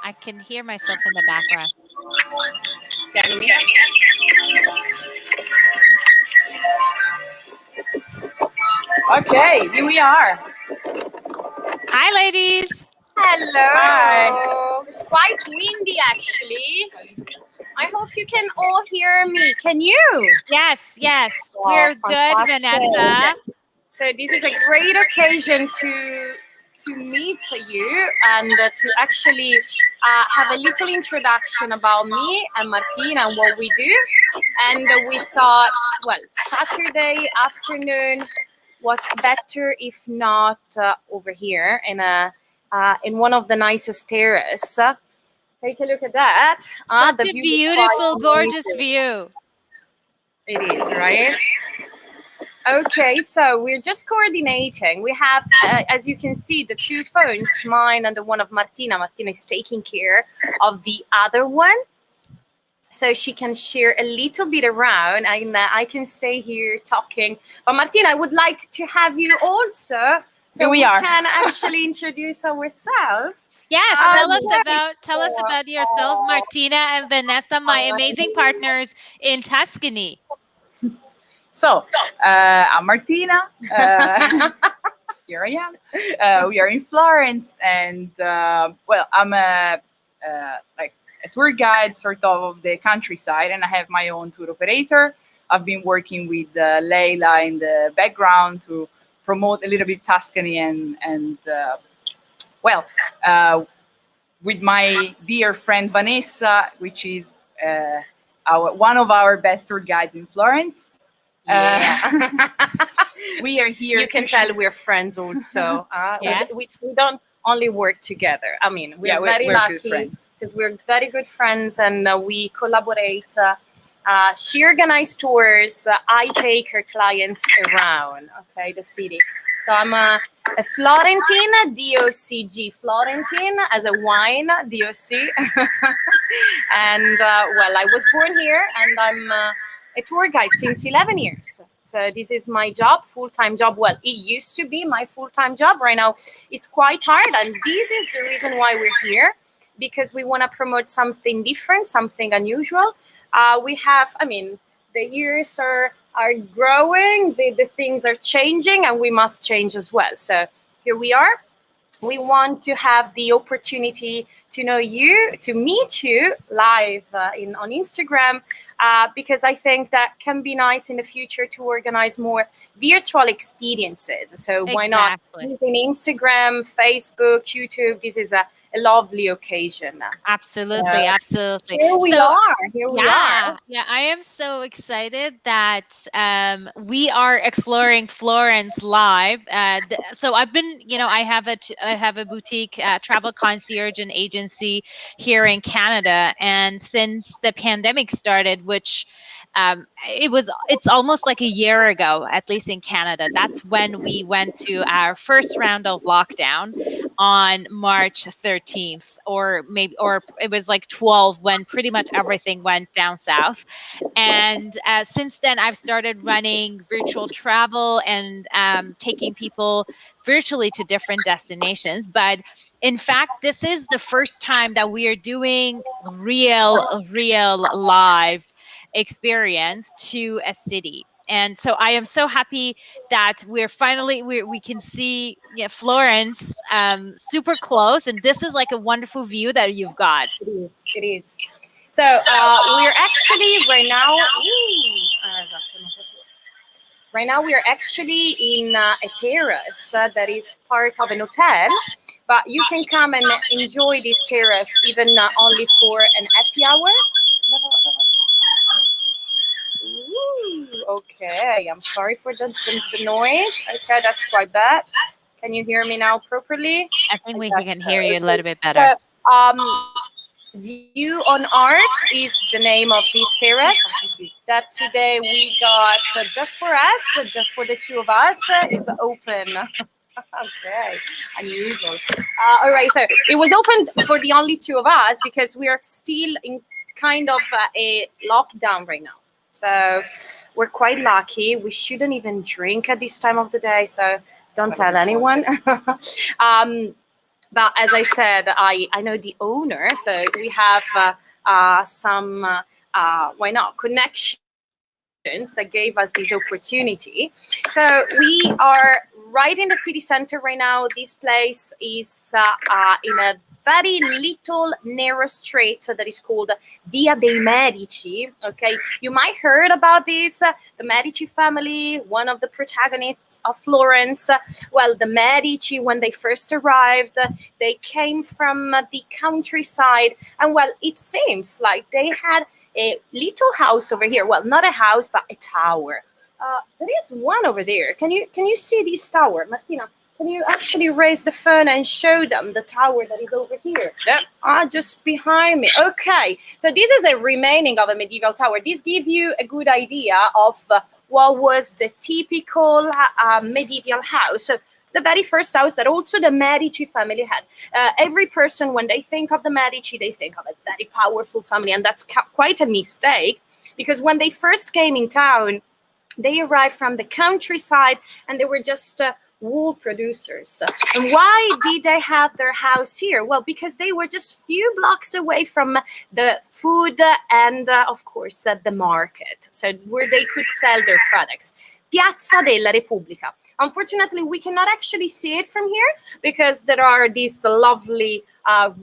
I can hear myself in the background. Can you hear me? Okay, here we are. Hi, ladies. Hello. Hi. It's quite windy, actually. I hope you can all hear me. Can you? Yes, Oh, we're good, fantastic. Vanessa. So this is a great occasion to meet you and to actually have a little introduction about me and Martina and what we do. And we thought, well, Saturday afternoon, what's better if not over here in one of the nicest terraces. Take a look at that. Such The a view is beautiful, quite gorgeous amazing. view. It is, right? Okay, so we're just coordinating. We have, as you can see, the two phones, mine and the one of Martina. Martina is taking care of the other one, so she can share a little bit around, and I can stay here talking. But Martina, I would like to have you also, so Here we are. can actually introduce ourselves. Yes, Okay. tell us about yourself, Martina and Vanessa, my amazing partners in Tuscany. So, I'm Martina. Here I am. We are in Florence, and well, I'm like a tour guide, sort of the countryside, and I have my own tour operator. I've been working with Leila in the background to promote a little bit Tuscany, and well, with my dear friend Vanessa, which is one of our best tour guides in Florence. Yeah. We are here. You can tell we're friends also. Yes. We don't only work together. I mean, we're very good lucky friends. because we're very good friends and we collaborate. She organizes tours. I take her clients around, okay, the city. So I'm a Florentine, DOCG, Florentine as a wine, DOC. And well, I was born here and I'm a tour guide since 11 years. So this is my job, full-time job. Well, it used to be my full-time job. Right now it's quite hard. And this is the reason why we're here, because we want to promote something different, something unusual. We have, I mean, the years are growing, the things are changing, and we must change as well. So here we are. We want to have the opportunity to know you, to meet you live on Instagram, because I think that can be nice in the future to organize more virtual experiences. So why not using Instagram, Facebook, YouTube? This is a lovely occasion. Absolutely, absolutely. Here we are. Yeah, I am so excited that we are exploring Florence live. So I've been, I have a boutique travel concierge and agency here in Canada, and since the pandemic started, which it's almost like a year ago, at least in Canada. That's when we went to our first round of lockdown on March 13th, or it was like 12 when pretty much everything went down south. And since then, I've started running virtual travel and taking people virtually to different destinations. But in fact, this is the first time that we are doing real live experience to a city. And so I am so happy that we can see Florence super close, and this is like a wonderful view that you've got. It is. So we're actually right now. Right now we are actually in a terrace that is part of an hotel, but you can come and enjoy this terrace even only for an happy hour. Ooh, okay, I'm sorry for the noise. Okay, that's quite bad. Can you hear me now properly? I think we can hear you a little bit better. So, View on Art is the name of this terrace that today we got just for us, just for the two of us. It's open. Okay, unusual. All right, so it was open for the only two of us because we are still in kind of a lockdown right now. So we're quite lucky. We shouldn't even drink at this time of the day, so don't tell anyone. But as I said, I know the owner, so we have some why not connections that gave us this opportunity. So we are right in the city center right now. This place is in a very little narrow street that is called Via dei Medici. Okay, you might heard about this. The Medici family, one of the protagonists of Florence. Well, the Medici, when they first arrived, they came from the countryside, and well, it seems like they had a little house over here. Well, not a house, but a tower. There is one over there. Can you see this tower, Martina? Can you actually raise the phone and show them the tower that is over here? Yep. Just behind me. Okay. So this is a remaining of a medieval tower. This gives you a good idea of what was the typical medieval house. So the very first house that also the Medici family had. Every person, when they think of the Medici, they think of a very powerful family, and that's quite a mistake, because when they first came in town, they arrived from the countryside, and they were just wool producers. And why did they have their house here? Well, because they were just few blocks away from the food and, of course, the market, so where they could sell their products. Piazza della Repubblica. Unfortunately, we cannot actually see it from here because there are these lovely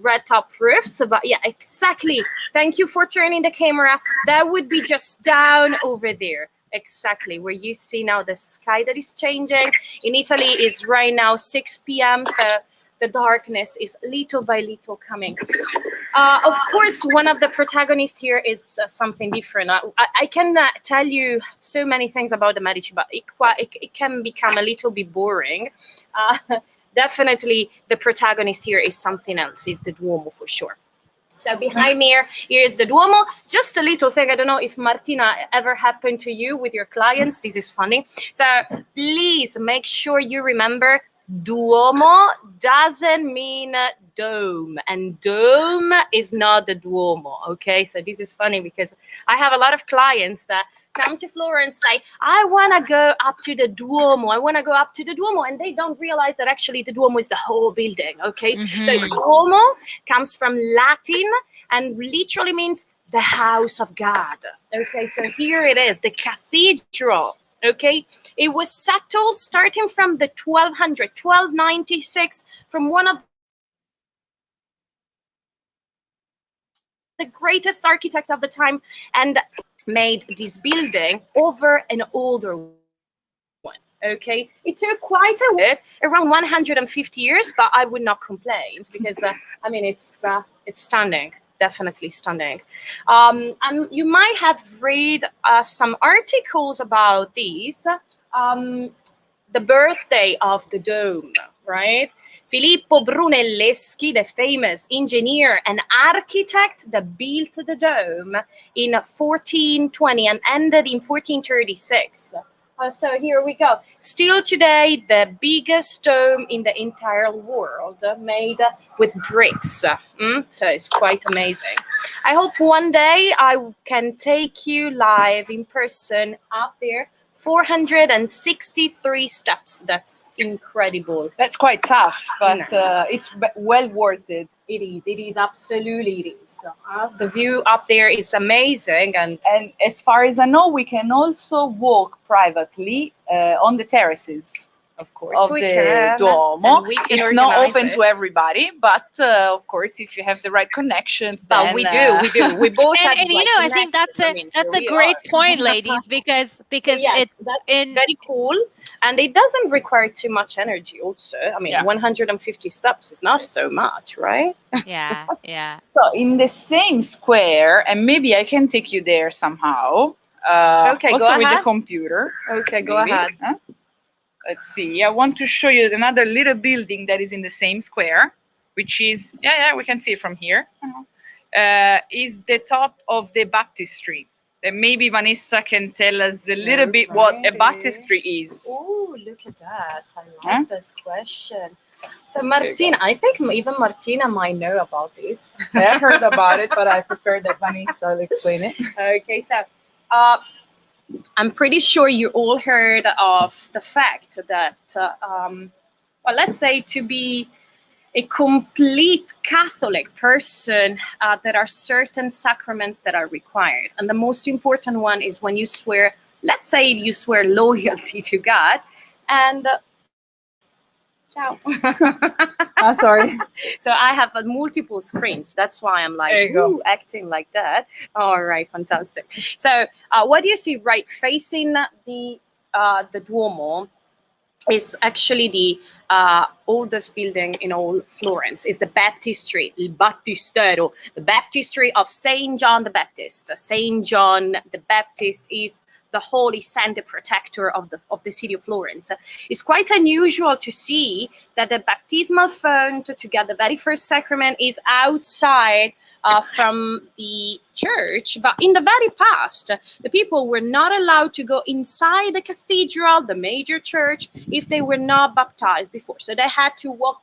red top roofs. But yeah, exactly. Thank you for turning the camera. That would be just down over there. Exactly where you see now the sky that is changing. In Italy, it's right now 6 p.m. So the darkness is little by little coming. Of course, one of the protagonists here is something different. I can tell you so many things about the Medici, but it can become a little bit boring. Definitely, the protagonist here is something else. Is the Duomo for sure. So behind me here is the Duomo. Just a little thing. I don't know if Martina ever happened to you with your clients. This is funny. So please make sure you remember Duomo doesn't mean dome, and dome is not the Duomo. Okay, so this is funny because I have a lot of clients that come to Florence, say, I want to go up to the Duomo. I want to go up to the Duomo. And they don't realize that actually the Duomo is the whole building. Okay. Mhm. So Duomo comes from Latin and literally means the house of God. Okay. So here it is, the cathedral. Okay. It was settled starting from the 1296 from one of the greatest architect of the time, and made this building over an older one. Okay, it took quite a bit, around 150 years, but I would not complain because I mean it's stunning, definitely stunning. And you might have read some articles about these. The birthday of the dome, right? Filippo Brunelleschi, the famous engineer and architect that built the dome in 1420 and ended in 1436. So here we go. Still today, the biggest dome in the entire world, made with bricks. So it's quite amazing. I hope one day I can take you live in person up there. 463 steps. That's incredible. That's quite tough, but it's well worth it. It is. It is absolutely. It is. The view up there is amazing, and as far as I know, we can also walk privately on the terraces. Of course, of we the can. Duomo. And we can It's not organize open it. to everybody, but of course, if you have the right connections, But then we do. We both have And you like know, I think that's connections. I mean, a here we great are. point, ladies, because Yes, it's that's in very cool, and it doesn't require too much energy. Also, I mean, Yeah. 150 steps is not so much, right? yeah, yeah. so in the same square, and maybe I can take you there somehow. Okay, also go with the ahead. computer. Okay, go maybe, ahead. huh? Let's see. I want to show you another little building that is in the same square, which is we can see it from here. Is the top of the baptistry. And maybe Vanessa can tell us a little bit what a baptistry is. Oh, look at that! I like Huh? this question. So Martina, I think even Martina might know about this. I heard about it, but I prefer that Vanessa will explain it. Okay, so I'm pretty sure you all heard of the fact that, well, let's say to be a complete Catholic person, there are certain sacraments that are required. And the most important one is when you swear, let's say you swear loyalty to God. And ciao. Sorry. So I have multiple screens. That's why I'm like, There you go. acting like that. All right, fantastic. So what do you see right facing the Duomo is actually the oldest building in all Florence. Is the baptistry, il battistero, the baptistry of Saint John the Baptist. Saint John the Baptist is the holy saint, the protector of the city of Florence. It's quite unusual to see that the baptismal font to get the very first sacrament is outside from the church, but in the very past, the people were not allowed to go inside the cathedral, the major church, if they were not baptized before. So they had to walk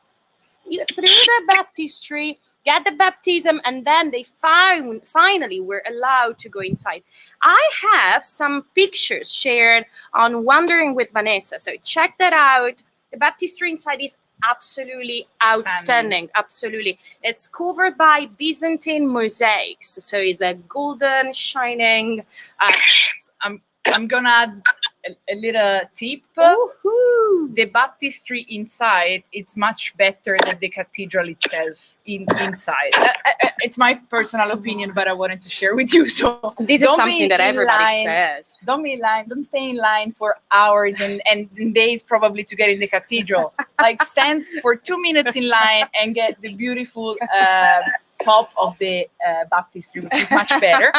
through the baptistry, get the baptism, and then they finally were allowed to go inside. I have some pictures shared on Wandering with Vanessa, so check that out. The baptistry inside is absolutely outstanding. Absolutely. It's covered by Byzantine mosaics, so it's a golden, shining. I'm gonna add a little tip. Woohoo! The baptistry inside, it's much better than the cathedral itself inside. It's my personal opinion, but I wanted to share with you. So This is something that everybody says. Don't be in line. Don't stay in line for hours and days probably to get in the cathedral. Like stand for 2 minutes in line and get the beautiful top of the baptistry, which is much better.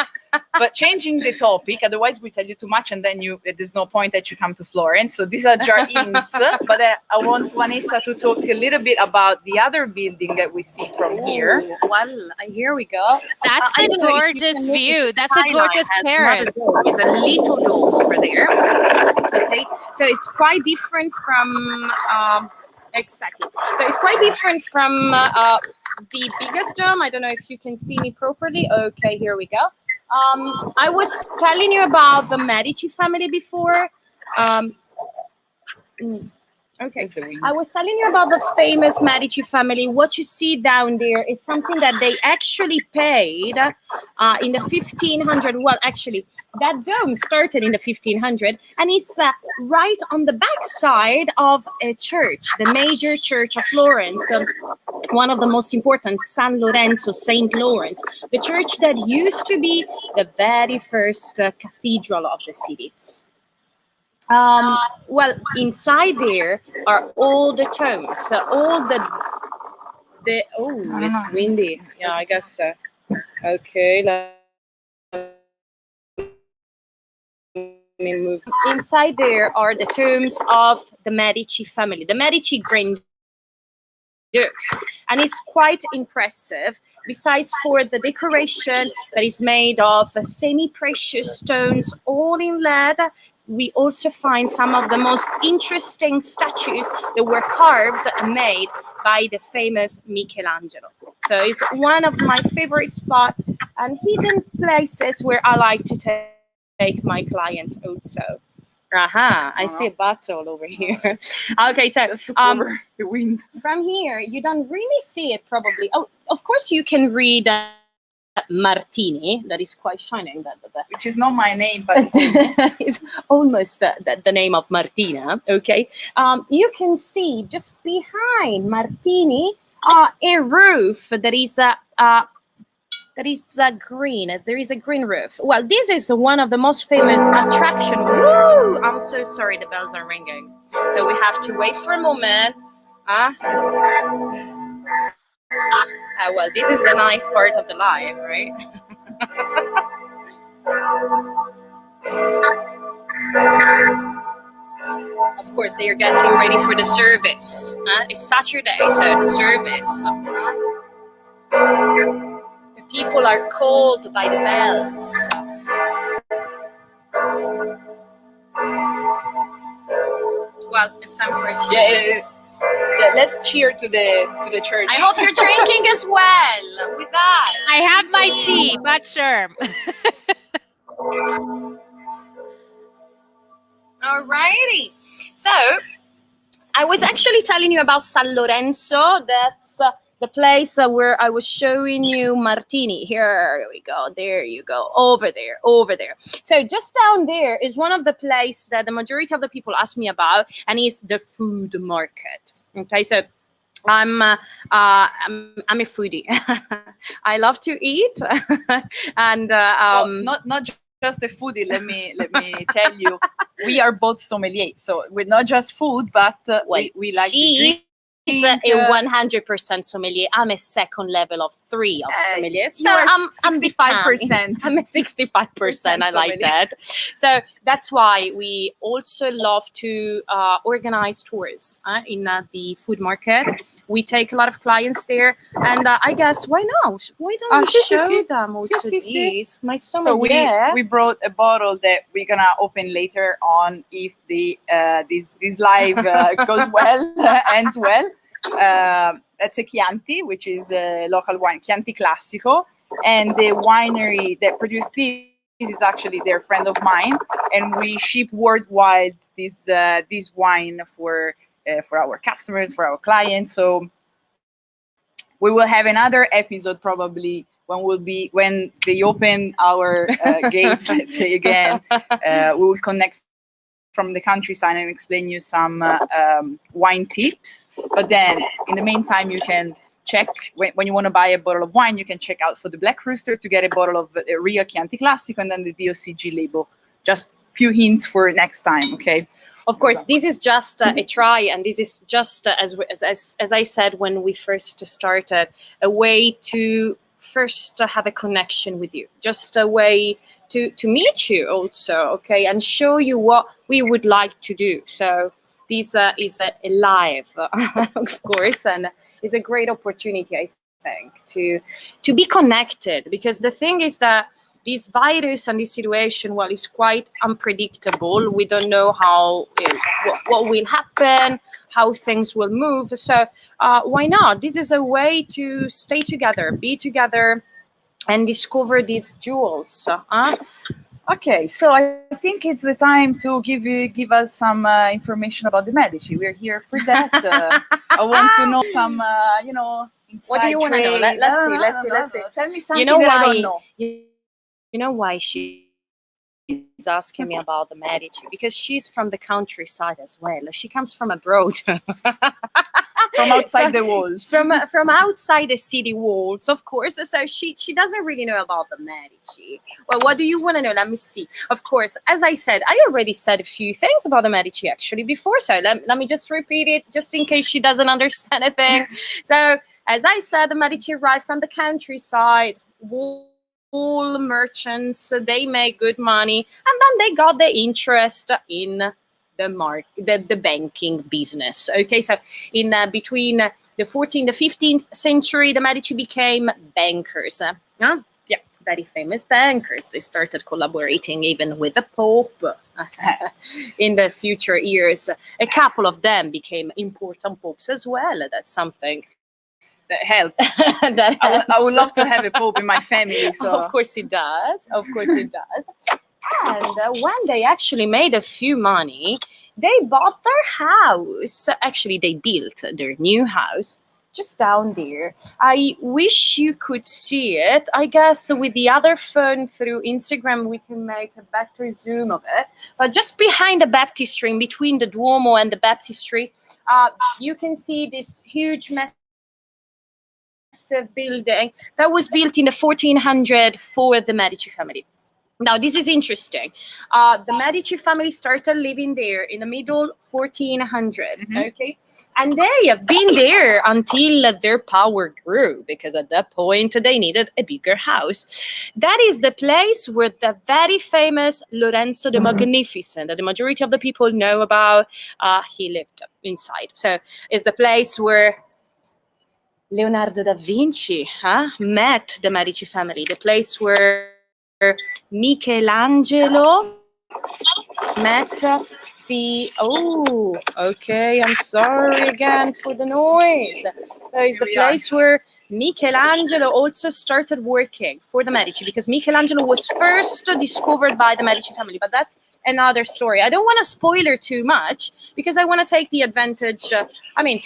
But changing the topic, otherwise we tell you too much and then there's no point that you come to Florence. So these are Jardins, but I want Vanessa to talk a little bit about the other building that we see from here. Well, here we go. That's a gorgeous view. That's a gorgeous terrace. It's a little dome over there. Okay, so it's quite different from exactly. So it's quite different from the biggest dome. I don't know if you can see me properly. Okay, here we go. I was telling you about the Medici family before. Okay, I was telling you about the famous Medici family. What you see down there is something that they actually paid in the 1500. Well, actually, that dome started in the 1500, and it's right on the backside of a church, the major church of Florence, one of the most important, San Lorenzo, Saint Lawrence, the church that used to be the very first cathedral of the city. Well, inside there are all the tombs, all the it's windy. Yeah, I guess so. Okay, let me move. Inside there are the tombs of the Medici family, the Medici Grand Dukes, and it's quite impressive. Besides for the decoration that is made of semi-precious stones, all in lead, we also find some of the most interesting statues that were carved and made by the famous Michelangelo. So it's one of my favorite spots and hidden places where I like to take my clients also. I see a bottle over here. Okay, so Over the wind. from here, you don't really see it probably. Oh, of course you can read Martini, that is quite shining. Which is not my name, but it's almost the name of Martina. Okay, you can see just behind Martini a roof that is green. There is a green roof. Well, this is one of the most famous attraction. Woo! I'm so sorry, the bells are ringing, so we have to wait for a moment. Well, this is the nice part of the live, right? Of course, they are getting ready for the service. It's Saturday, so the service. The people are called by the bells. Well, it's time for a cheer. Yeah, let's cheer to the church. I hope you're drinking as well with us. I have my tea, but sure. Alrighty. So, I was actually telling you about San Lorenzo. That's the place where I was showing you Martini. Here we go. There you go. Over there. Over there. So just down there is one of the places that the majority of the people ask me about, and it's the food market. Okay, so I'm a foodie. I love to eat, and Well, not just a foodie. Let me tell you, we are both sommelier. So we're not just food, but we like to drink. She's a 100% sommelier. I'm a second level of 3 of sommelier. So you are I'm 65%. I'm a 65%. I like that. So that's why we also love to organize tours in the food market. We take a lot of clients there, and I guess why not? Why don't we show them also these? My sommelier. So we brought a bottle that we're gonna open later on if the this live goes well, ends well. That's a Chianti, which is a local wine, Chianti Classico, and the winery that produced this is actually their friend of mine, and we ship worldwide this wine for our customers, for our clients. So we will have another episode probably when they open our gates, let's say again. We will connect from the countryside and explain you some wine tips. But then in the meantime, you can check when you want to buy a bottle of wine, you can check out for the Black Rooster to get a bottle of Rio Chianti Classico and then the DOCG label. Just few hints for next time, okay? Of course, this is just a try, and this is just as I said when we first started, a way to first have a connection with you, just a way to meet you also, okay, and show you what we would like to do. So this is a live, of course, and it's a great opportunity, I think, to be connected, because the thing is that this virus and this situation, well, is quite unpredictable. We don't know how what will happen, how things will move. So why not? This is a way to stay together, be together, and discover these jewels. Okay, so I think it's the time to give us some information about the Medici. We're here for that. I want to know some, inside What do you want to know? trade. Let's see. Tell me something You know that I why? don't know. You know why she's asking me about the Medici? Because she's from the countryside as well. She comes from abroad. From outside the walls. From outside the city walls, of course. So she doesn't really know about the Medici. Well, what do you want to know? Let me see. Of course, as I said, I already said a few things about the Medici actually before. So let me just repeat it, just in case she doesn't understand a thing. So as I said, the Medici arrived from the countryside. Wool merchants, they make good money, and then they got the interest in the banking business. Okay, so in between the 14th, the 15th century, the Medici became bankers. Yeah, very famous bankers. They started collaborating even with the Pope. In the future years, a couple of them became important popes as well. That's something that help. I would love to have a pope in my family. So of course it does. Of course it does. And when they actually made a few money, they bought their house. Actually, they built their new house just down there. I wish you could see it. I guess with the other phone through Instagram, we can make a better zoom of it. But just behind the baptistry, in between the Duomo and the baptistry, you can see this huge massive building that was built in the 1400 for the Medici family. Now, this is interesting. The Medici family started living there in the middle 1400, okay? And they have been there until their power grew, because at that point they needed a bigger house. That is the place where the very famous Lorenzo the Magnificent, that the majority of the people know about, he lived inside. So it's the place where Leonardo da Vinci met the Medici family, the place where Michelangelo met I'm sorry again for the noise. So it's the place where Michelangelo also started working for the Medici, because Michelangelo was first discovered by the Medici family, but that's another story. I don't want to spoiler too much, because I want to take the advantage, to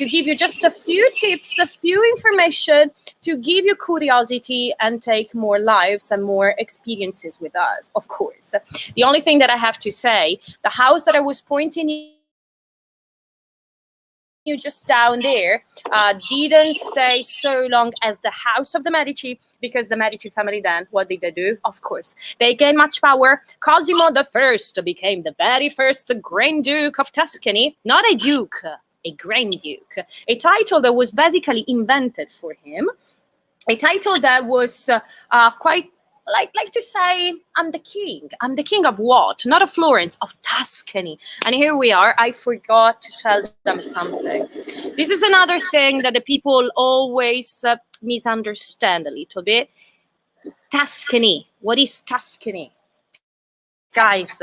give you just a few tips, a few information, to give you curiosity and take more lives and more experiences with us, of course. The only thing that I have to say, the house that I was pointing you just down there didn't stay so long as the house of the Medici, because the Medici family then, what did they do? Of course, they gained much power. Cosimo the First became the very first Grand Duke of Tuscany, not a duke, a Grand Duke, a title that was basically invented for him, a title that was quite like to say, I'm the king. I'm the king of what? Not of Florence, of Tuscany. And here we are. I forgot to tell them something. This is another thing that the people always misunderstand a little bit. Tuscany. What is Tuscany? Guys,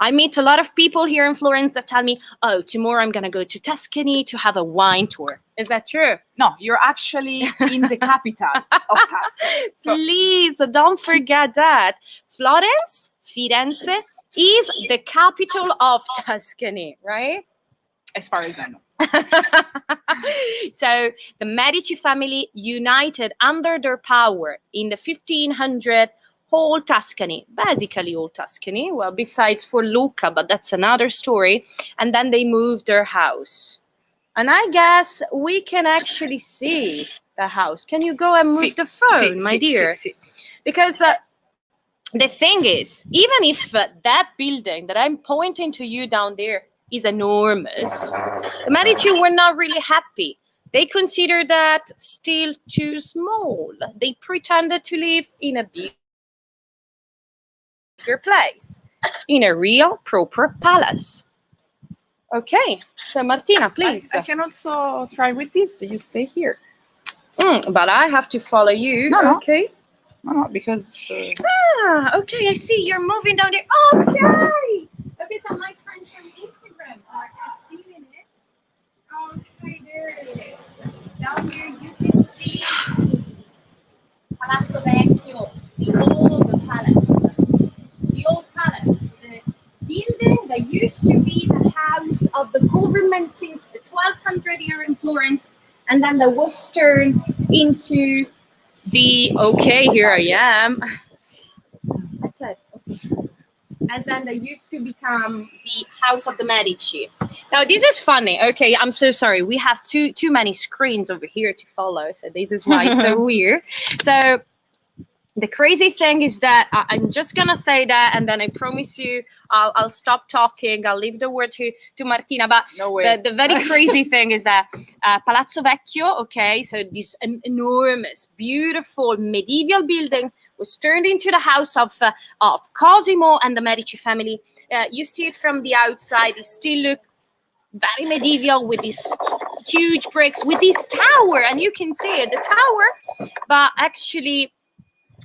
I meet a lot of people here in Florence that tell me, oh, tomorrow I'm going to go to Tuscany to have a wine tour. Is that true? No, you're actually in the capital of Tuscany. So. Please don't forget that. Florence, Firenze, is the capital of Tuscany, right? As far as I know. So the Medici family united under their power in the 1500s whole Tuscany, basically all Tuscany, well, besides for Lucca, but that's another story. And then they moved their house. And I guess we can actually see the house. Can you go and move the phone, my dear? Because the thing is, even if that building that I'm pointing to you down there is enormous, the Medici were not really happy. They considered that still too small. They pretended to live in a bigger place, in a real proper palace. Okay, so Martina, please. I can also try with this. You stay here. But I have to follow you. No. Okay. No, because. Okay, I see you're moving down there. Okay. Okay, so my friends from Instagram are seeing it. Okay, there it is. Down here you can see Palazzo Vecchio, the old palace. The old palace, the building that used to be the house of the government since the 1200 year in Florence, and then that was turned into the, okay, here I am. That's it. And then they used to become the House of the Medici. Now this is funny. Okay, I'm so sorry. We have too many screens over here to follow, so this is why it's so weird. So the crazy thing is that I'm just gonna say that, and then I promise you I'll stop talking. I'll leave the word to Martina. But no way. The very crazy thing is that Palazzo Vecchio, okay, so this enormous, beautiful medieval building was turned into the house of Cosimo and the Medici family. You see it from the outside. It still looks very medieval with these huge bricks, with this tower, and you can see it, the tower. But actually,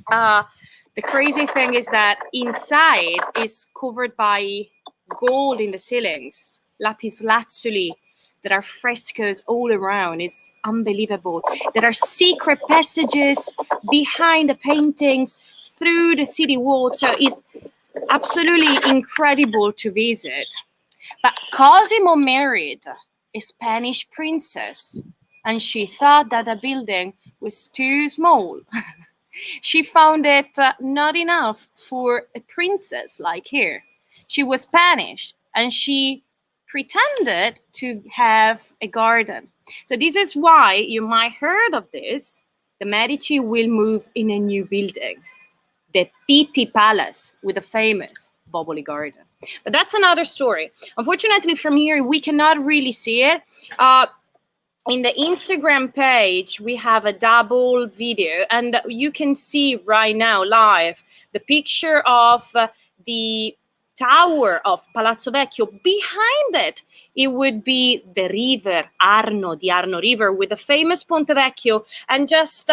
the crazy thing is that inside is covered by gold in the ceilings, lapis lazuli. There are frescoes all around. It's unbelievable. There are secret passages behind the paintings through the city walls. So it's absolutely incredible to visit. But Cosimo married a Spanish princess, and she thought that the building was too small. She found it not enough for a princess like her. She was Spanish, and she pretended to have a garden. So this is why you might heard of this. The Medici will move in a new building, the Pitti Palace, with a famous bubbly garden. But that's another story. Unfortunately, from here, we cannot really see it. In the Instagram page, we have a double video, and you can see right now live the picture of the tower of Palazzo Vecchio. Behind it, it would be the river Arno, the Arno River, with the famous Ponte Vecchio, and just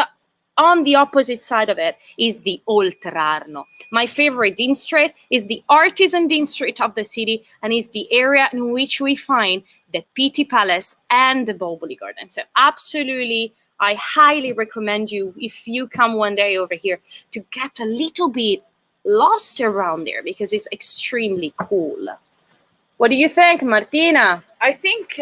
on the opposite side of it is the Oltrarno. My favorite district is the artisan district of the city, and is the area in which we find the Pitti Palace and the Boboli Garden. So absolutely I highly recommend you, if you come one day over here, to get a little bit lost around there because it's extremely cool. What do you think, Martina? I think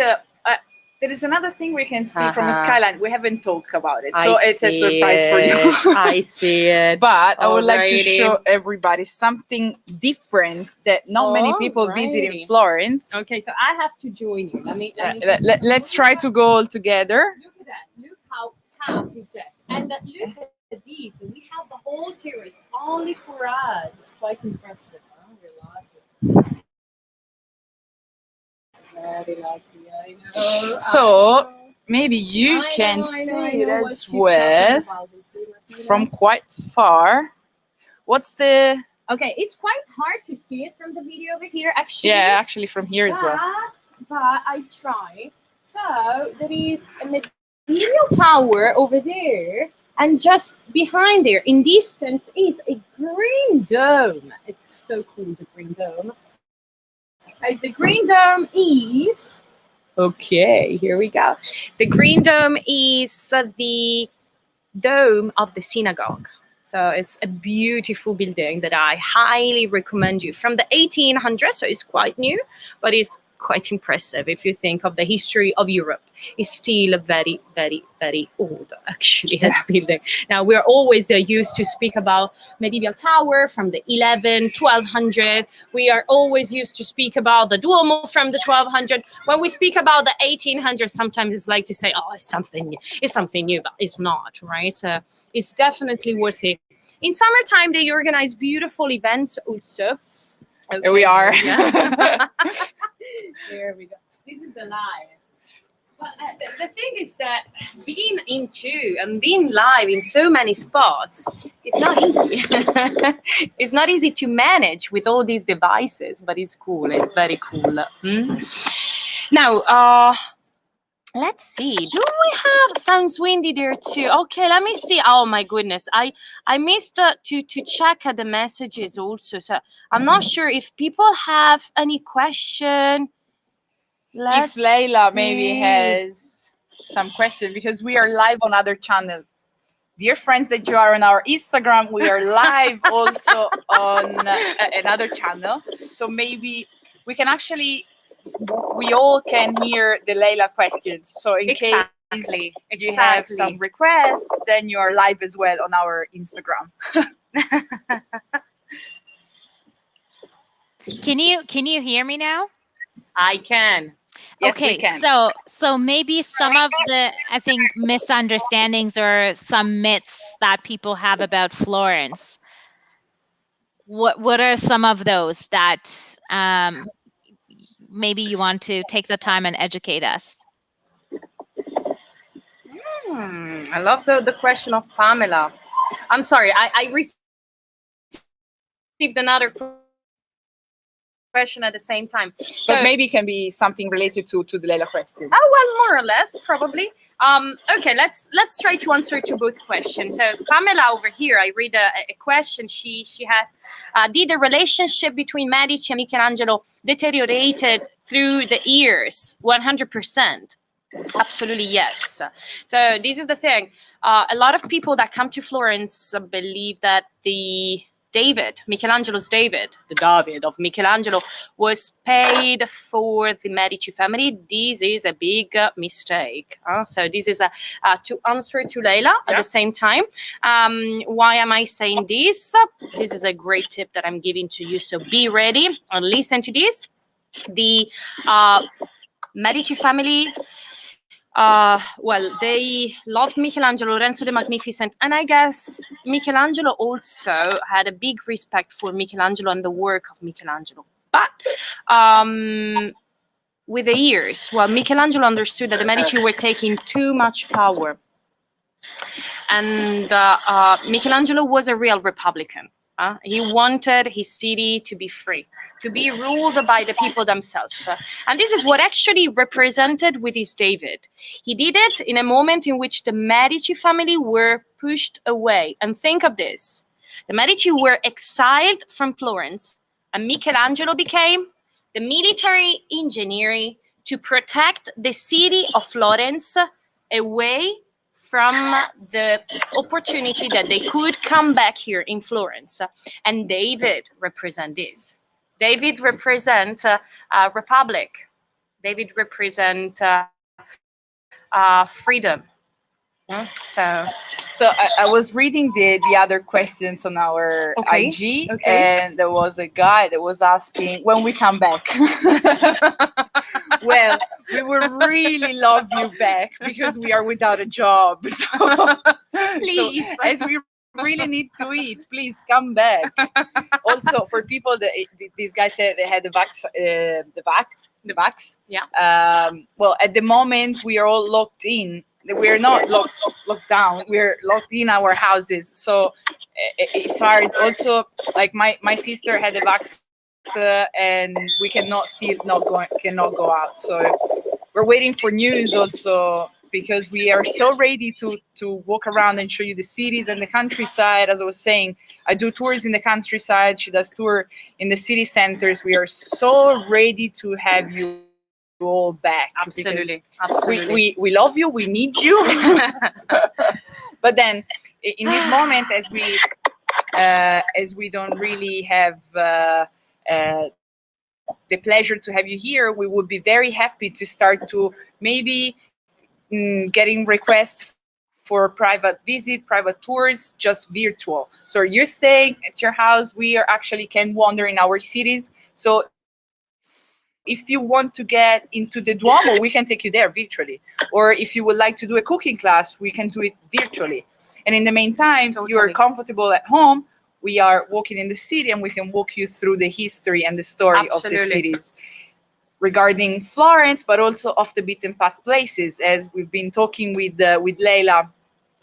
there is another thing we can see from a Uh-huh. skyline. We haven't talked about it, I so it's a see surprise for you. it. I see it. But I would like to Alrighty. show everybody something different that not many people visit in Alrighty. Florence. Okay, so I have to join you. Let me Let's try to go all together. Look at that. Look how tough is that. And look at these. We have the whole terrace only for us. It's quite impressive. Huh? We're lucky. Very lucky, I know. So maybe you can see it as well from quite far. What's the... Okay, it's quite hard to see it from the video over here, actually. Yeah, actually from here as well. But I try. So there is a medieval tower over there, and just behind there, in distance, is a green dome. It's so cool, the green dome. As the green dome is... Okay, here we go. The green dome is the dome of the synagogue. So it's a beautiful building that I highly recommend you. From the 1800s, so it's quite new, but it's quite impressive if you think of the history of Europe. It's still very, very, very old, actually, as a building. Now, we're always used to speak about medieval tower from the 1200. We are always used to speak about the Duomo from the 1200. When we speak about the 1800s, sometimes it's like to say, oh, it's something new, but it's not, right? So it's definitely worth it. In summertime, they organize beautiful events also. Okay. Here we are. There we go. This is the live. But the thing is that being live in so many spots is not easy. It's not easy to manage with all these devices, but it's cool. It's very cool. Now, let's see. Do we have... Sounds windy there too. Okay, let me see. Oh my goodness, I missed to check the messages also. So I'm not sure if people have any question. If Leila maybe has some question, because we are live on other channel. Dear friends that you are on our Instagram, we are live also on another channel. So maybe we can actually, we all can hear the Leila questions. So in case you have some requests, then you are live as well on our Instagram. Can you hear me now? I can. Yes, okay, we can. so maybe some of the, I think, misunderstandings or some myths that people have about Florence. What are some of those that maybe you want to take the time and educate us? I love the question of Pamela. I'm sorry, I received another question at the same time. But maybe it can be something related to the Leila question. Oh, well, more or less, probably. Okay, let's try to answer to both questions. So Pamela over here, I read a question she had. Did the relationship between Medici and Michelangelo deteriorated through the years? 100%. Absolutely, yes. So this is the thing. A lot of people that come to Florence believe that Michelangelo's David, the David of Michelangelo, was paid for the Medici family. This is a big mistake. So this is to answer to Leila at the same time. Why am I saying this? This is a great tip that I'm giving to you. So be ready and listen to this. The Medici family, well, they loved Michelangelo, Lorenzo the Magnificent, and I guess Michelangelo also had a big respect for Michelangelo and the work of Michelangelo. But with the years, well, Michelangelo understood that the Medici were taking too much power, and Michelangelo was a real Republican. He wanted his city to be free, to be ruled by the people themselves. And this is what actually represented with his David. He did it in a moment in which the Medici family were pushed away. And think of this. The Medici were exiled from Florence, and Michelangelo became the military engineer to protect the city of Florence away from the opportunity that they could come back here in Florence. And David represent this. David represent republic. David represent freedom. So I was reading the other questions on our Okay, IG, okay. and there was a guy that was asking when we come back. Well, we would really love you back because we are without a job. Please. So as we really need to eat, please come back. Also, for people that these guys said they had the vax. Yeah. Well, at the moment we are all locked in. We're not locked down. We're locked in our houses, so it's hard. Also, like my sister had a vax, and we cannot go out. So we're waiting for news also, because we are so ready to walk around and show you the cities and the countryside. As I was saying, I do tours in the countryside. She does tour in the city centers. We are so ready to have you all back. Absolutely. We love you. We need you. But then, in this moment, as we don't really have the pleasure to have you here, we would be very happy to start to maybe getting requests for private visit, private tours, just virtual. So you're staying at your house. We are actually can wander in our cities. So if you want to get into the Duomo, we can take you there virtually. Or if you would like to do a cooking class, we can do it virtually. And in the meantime, you are comfortable at home. We are walking in the city, and we can walk you through the history and the story of the cities. Regarding Florence, but also off the beaten path places, as we've been talking with Leila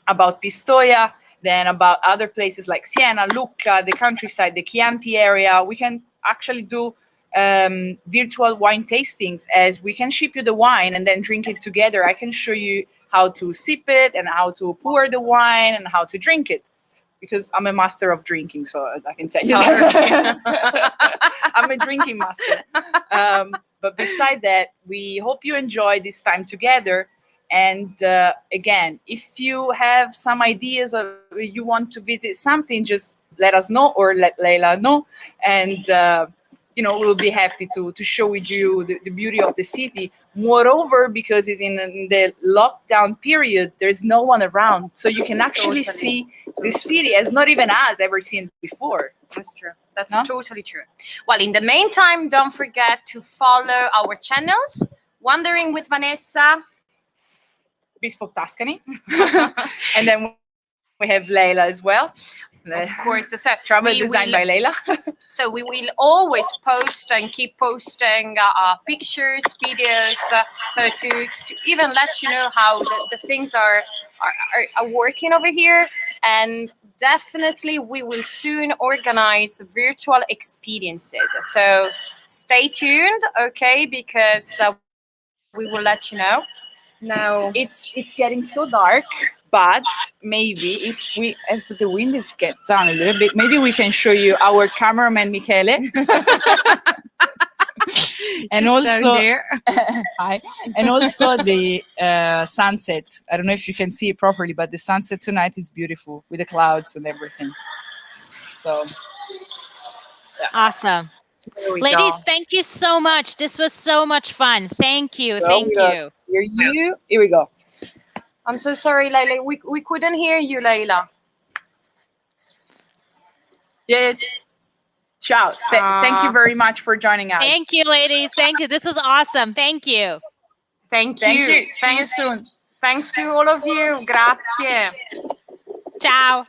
about Pistoia, then about other places like Siena, Lucca, the countryside, the Chianti area. We can actually do virtual wine tastings, as we can ship you the wine and then drink it together. I can show you how to sip it and how to pour the wine and how to drink it, because I'm a master of drinking, so I can tell you that. I'm a drinking master. But beside that, we hope you enjoy this time together. And again, if you have some ideas or you want to visit something, just let us know or let Leila know. And we'll be happy to show with you the beauty of the city. Moreover, because it's in the lockdown period, there's no one around, so you can actually see the city as not even us ever seen before. That's true. That's totally true. Well, in the meantime, don't forget to follow our channels. Wandering with Vanessa, Bespoke Tuscany, and then we have Leila as well. Of course, so travel design by Leila. So we will always post and keep posting pictures, videos, so to even let you know how the things are working over here. And definitely we will soon organize virtual experiences. So stay tuned, okay, because we will let you know. Now it's getting so dark. But maybe if as the wind is get down a little bit, maybe we can show you our cameraman Michele, and also hi, and also the sunset. I don't know if you can see it properly, but the sunset tonight is beautiful with the clouds and everything. So yeah. Awesome, ladies. Thank you so much. This was so much fun. Thank you. Thank you. Here we go. I'm so sorry, Leila. We couldn't hear you, Leila. Yeah. Ciao. Thank you very much for joining us. Thank you, ladies. Thank you. This was awesome. Thank you. Thank you. See you soon. Thank you all of you. Grazie. Ciao.